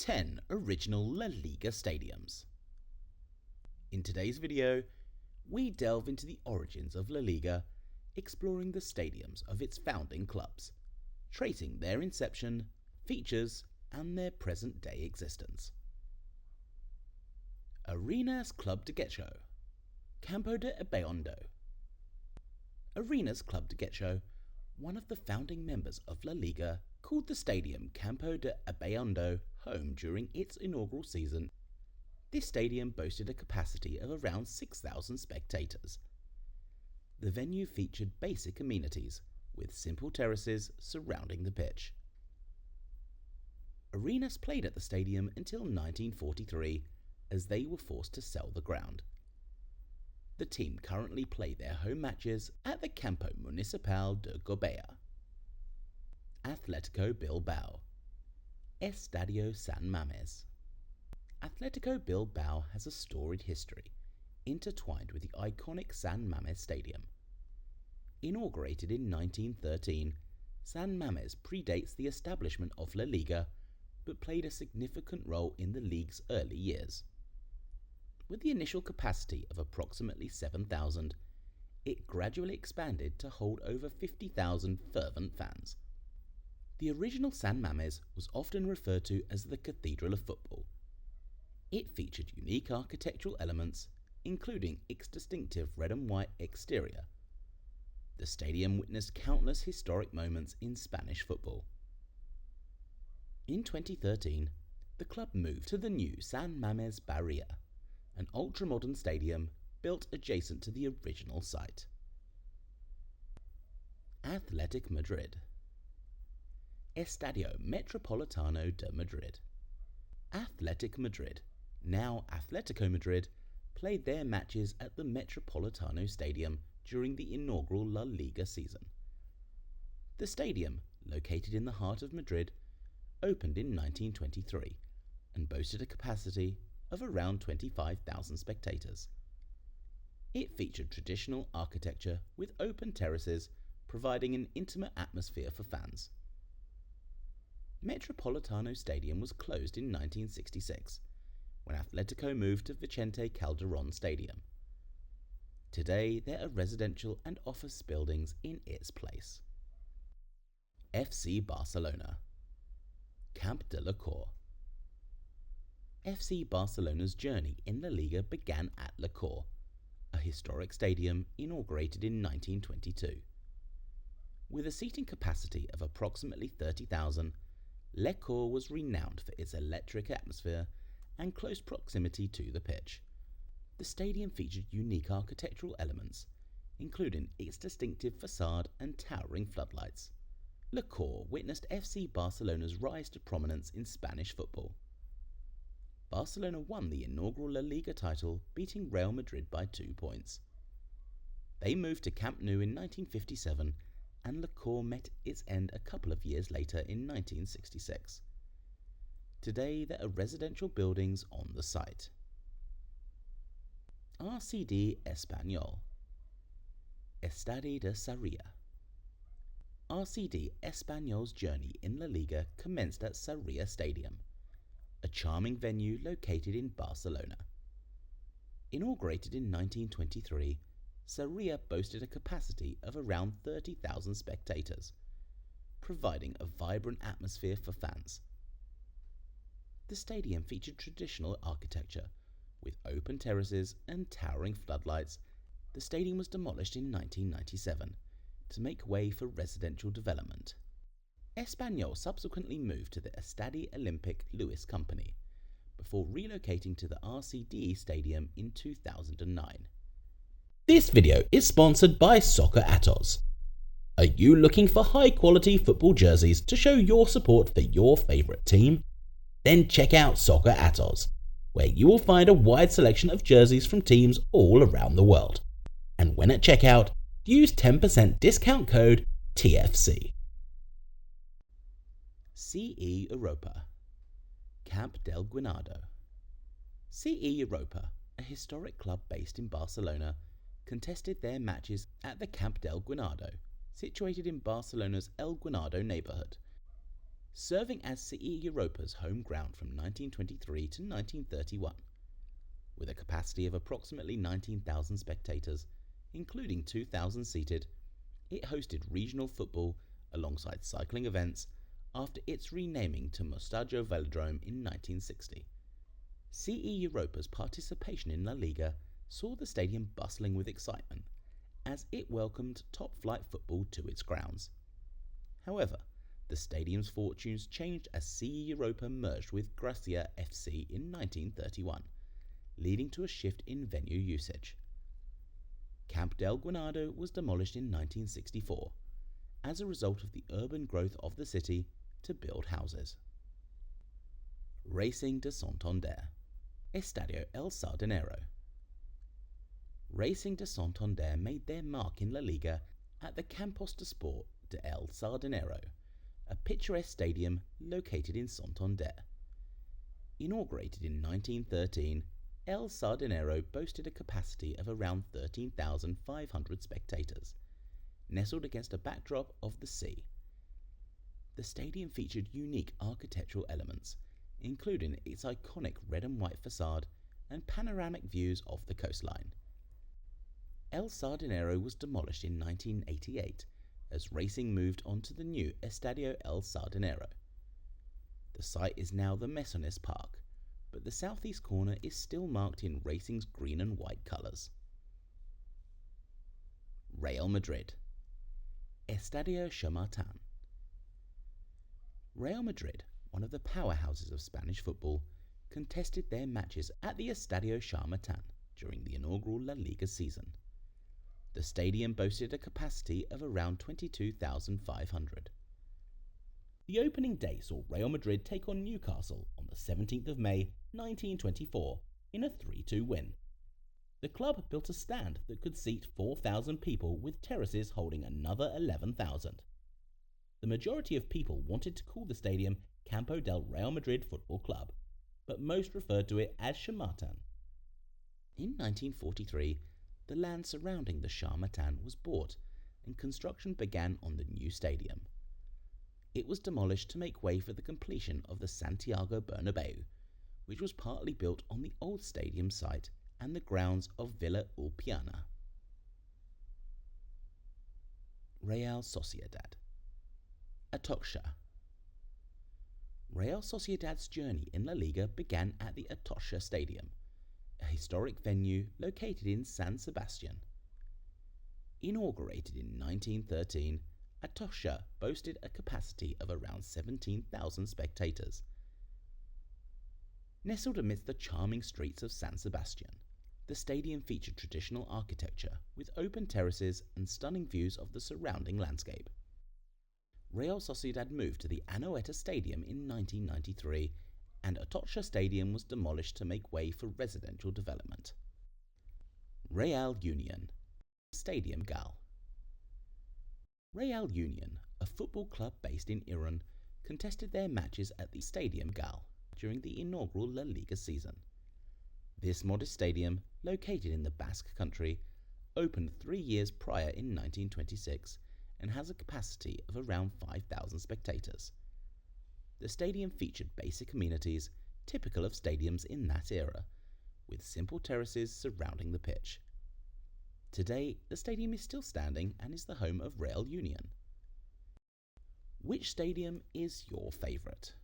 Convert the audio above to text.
10 original La Liga stadiums. In today's video, we delve into the origins of La Liga, exploring the stadiums of its founding clubs, tracing their inception, features, and their present-day existence. Arenas Club de Getxo, Campo de Abeondo. Arenas Club de Getxo, one of the founding members of La Liga, called the stadium Campo de Abeondo home during its inaugural season. This stadium boasted a capacity of around 6,000 spectators. The venue featured basic amenities, with simple terraces surrounding the pitch. Arenas played at the stadium until 1943, as they were forced to sell the ground. The team currently play their home matches at the Campo Municipal de Gorbea. Atletico Bilbao, Estadio San Mamés. Atletico Bilbao has a storied history, intertwined with the iconic San Mamés Stadium. Inaugurated in 1913, San Mamés predates the establishment of La Liga, but played a significant role in the league's early years. With the initial capacity of approximately 7,000, it gradually expanded to hold over 50,000 fervent fans. The original San Mamés was often referred to as the Cathedral of Football. It featured unique architectural elements, including its distinctive red and white exterior. The stadium witnessed countless historic moments in Spanish football. In 2013, the club moved to the new San Mamés Barria, an ultra-modern stadium built adjacent to the original site. Athletic Madrid, Estadio Metropolitano de Madrid. Athletic Madrid, now Atletico Madrid, played their matches at the Metropolitano Stadium during the inaugural La Liga season. The stadium, located in the heart of Madrid, opened in 1923 and boasted a capacity of around 25,000 spectators. It featured traditional architecture with open terraces, providing an intimate atmosphere for fans. Metropolitano Stadium was closed in 1966, when Atletico moved to Vicente Calderón Stadium. Today, there are residential and office buildings in its place. FC Barcelona, Camp de la Cor. FC Barcelona's journey in La Liga began at La Cor, a historic stadium inaugurated in 1922. With a seating capacity of approximately 30,000, La Cor was renowned for its electric atmosphere and close proximity to the pitch. The stadium featured unique architectural elements, including its distinctive facade and towering floodlights. La Cor witnessed FC Barcelona's rise to prominence in Spanish football. Barcelona won the inaugural La Liga title, beating Real Madrid by 2 points. They moved to Camp Nou in 1957, and La Cor met its end a couple of years later in 1966. Today, there are residential buildings on the site. RCD Español, Estadi de Sarria. RCD Español's journey in La Liga commenced at Sarria Stadium, a charming venue located in Barcelona. Inaugurated in 1923, Sarria boasted a capacity of around 30,000 spectators, providing a vibrant atmosphere for fans. The stadium featured traditional architecture, with open terraces and towering floodlights. The stadium was demolished in 1997 to make way for residential development. Español subsequently moved to the Estadi Olympic Lewis Company, before relocating to the RCD Stadium in 2009. This video is sponsored by Soccer Atos. Are you looking for high-quality football jerseys to show your support for your favourite team? Then check out Soccer Atos, where you will find a wide selection of jerseys from teams all around the world. And when at checkout, use 10% discount code TFC. CE Europa, Camp del Guinardó. CE Europa, a historic club based in Barcelona, contested their matches at the Camp del Guinardó, situated in Barcelona's El Guinardó neighbourhood. serving as CE Europa's home ground from 1923 to 1931. With a capacity of approximately 19,000 spectators, including 2,000 seated, it hosted regional football alongside cycling events after its renaming to Mostajo Velodrome in 1960. CE Europa's participation in La Liga saw the stadium bustling with excitement as it welcomed top-flight football to its grounds. However, the stadium's fortunes changed as CE Europa merged with Gracia FC in 1931, leading to a shift in venue usage. Camp del Guinado was demolished in 1964 as a result of the urban growth of the city to build houses. Racing de Santander, Estadio El Sardinero. Racing de Santander made their mark in La Liga at the Campos de Sport de El Sardinero, a picturesque stadium located in Santander. Inaugurated in 1913, El Sardinero boasted a capacity of around 13,500 spectators, nestled against a backdrop of the sea. The stadium featured unique architectural elements, including its iconic red and white facade and panoramic views of the coastline. El Sardinero was demolished in 1988 as Racing moved on to the new Estadio El Sardinero. The site is now the Mesones Park, but the southeast corner is still marked in Racing's green and white colours. Real Madrid, Estadio Chamartin. Real Madrid, one of the powerhouses of Spanish football, contested their matches at the Estadio Chamartin during the inaugural La Liga season. The stadium boasted a capacity of around 22,500. The opening day saw Real Madrid take on Newcastle on the 17th of May 1924 in a 3-2 win. The club built a stand that could seat 4,000 people with terraces holding another 11,000. The majority of people wanted to call the stadium Campo del Real Madrid Football Club, but most referred to it as Chamartin. In 1943, the land surrounding the Chamartin was bought and construction began on the new stadium. It was demolished to make way for the completion of the Santiago Bernabeu, which was partly built on the old stadium site and the grounds of Villa Ulpiana. Real Sociedad, Atocha. Real Sociedad's journey in La Liga began at the Atocha Stadium, a historic venue located in San Sebastian. Inaugurated in 1913, Atocha boasted a capacity of around 17,000 spectators. Nestled amidst the charming streets of San Sebastian, the stadium featured traditional architecture with open terraces and stunning views of the surrounding landscape. Real Sociedad moved to the Anoeta Stadium in 1993, and Atocha Stadium was demolished to make way for residential development. Real Union, Stadium Gal. Real Union, a football club based in Iran, contested their matches at the Stadium Gal during the inaugural La Liga season. This modest stadium, located in the Basque Country, opened 3 years prior in 1926 and has a capacity of around 5,000 spectators. The stadium featured basic amenities typical of stadiums in that era, with simple terraces surrounding the pitch. Today, the stadium is still standing and is the home of Real Union. Which stadium is your favourite?